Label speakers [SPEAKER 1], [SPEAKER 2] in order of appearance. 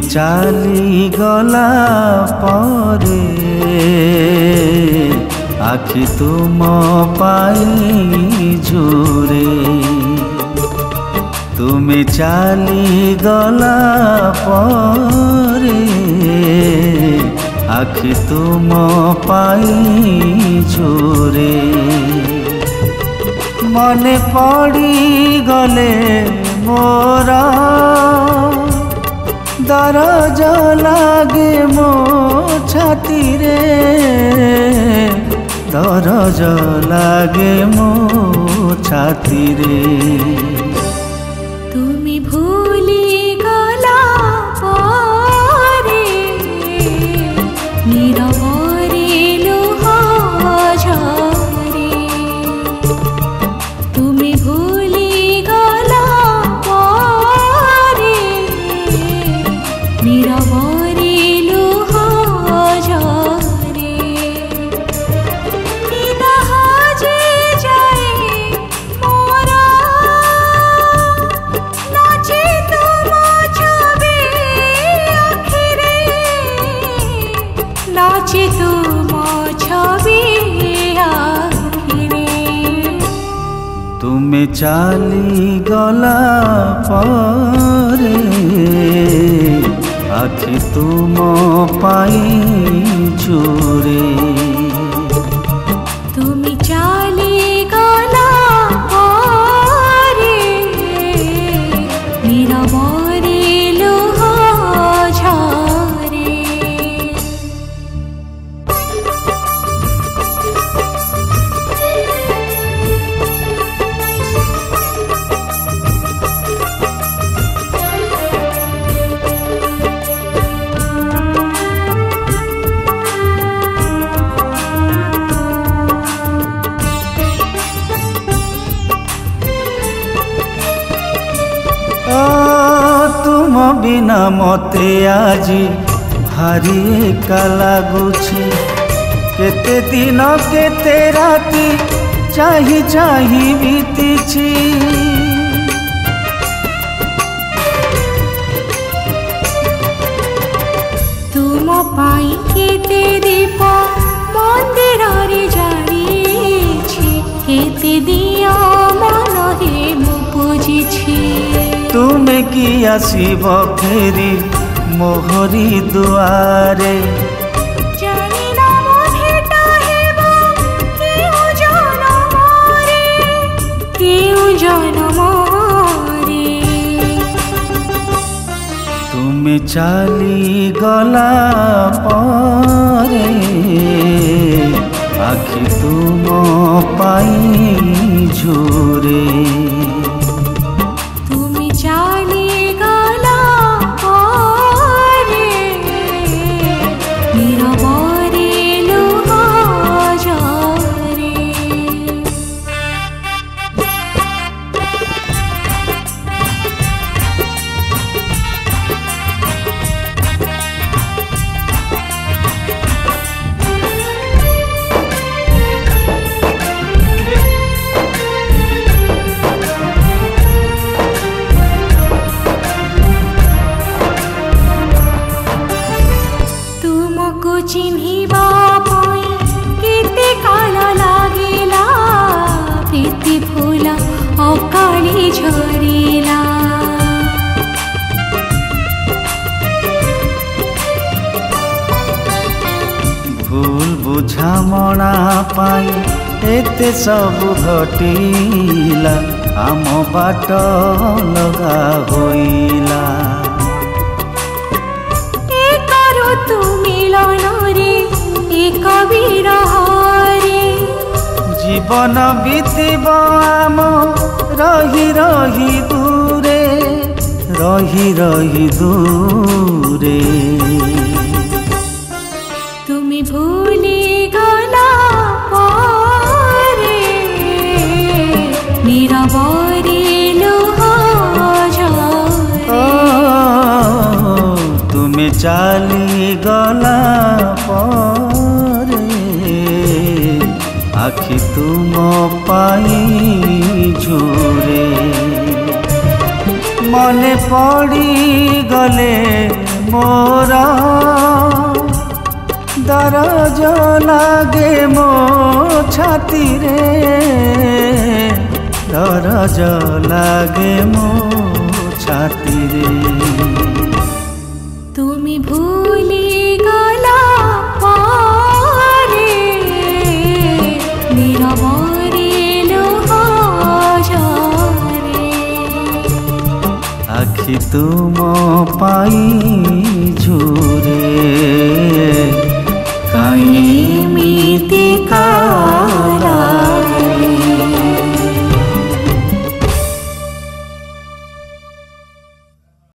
[SPEAKER 1] चाली गला परे आखि तुम पाई झुरे तुमे चाली गला परे आखि तुम पाई झुरे मने पड़ी गले मोरा दरज लागे मो छाती रे दरज लागे मो छाती रे
[SPEAKER 2] तुमी भूली गला परे नीरवरे लुह झरे तुमी भूली गला परे नीरवरे लुह झरे निदहजे जाए मोरा नाचे तुम छवि आखिरे नाचे तुम छवि आखिरे
[SPEAKER 1] तुमे चाली गला परे आखि तुम पाई झुरे
[SPEAKER 2] तुमी चाली गला परे नीरवरे लुह झरे
[SPEAKER 1] तुम बिना मते आजी भारी एका लागुछि केते दिन केते राति चाही चाही बीतीछि
[SPEAKER 2] तुम पाई केते दीप मंदिर रे जालिछि केते दिया मन हे मु पूजिछि
[SPEAKER 1] तुमे कि आसीब फेरी मोहरी दुआरे
[SPEAKER 2] जानी ना मो भेटा हेबो केउ जनम रे
[SPEAKER 1] तुमे चाली गला परे आखि तुम पाई झुरे
[SPEAKER 2] तुमी चाली गला परे नीरवरे लुह झरे तुमको चिन्हिबा पाई केते काल लागिला प्रीति फूल अकाली झरिला
[SPEAKER 1] भूल बुझामणा पाई एते सब घटिला आम बाट लगा होइला
[SPEAKER 2] तू मिलन रे एक विरह रे
[SPEAKER 1] जीवन बीतब आम रही रही दूरे रही रही दूरे
[SPEAKER 2] तुमी भूली गला परे नीरवरे लुह झरे
[SPEAKER 1] तुमे चाली गला परे आखि तुम पाई झुरे मने पड़ी गले मोरा दरज लागे मो छाती रे दरज लागे मो छाती रे
[SPEAKER 2] तुमी भूली गला पारे नीरवरे लोहारे
[SPEAKER 1] आखि तुम पाई झुरे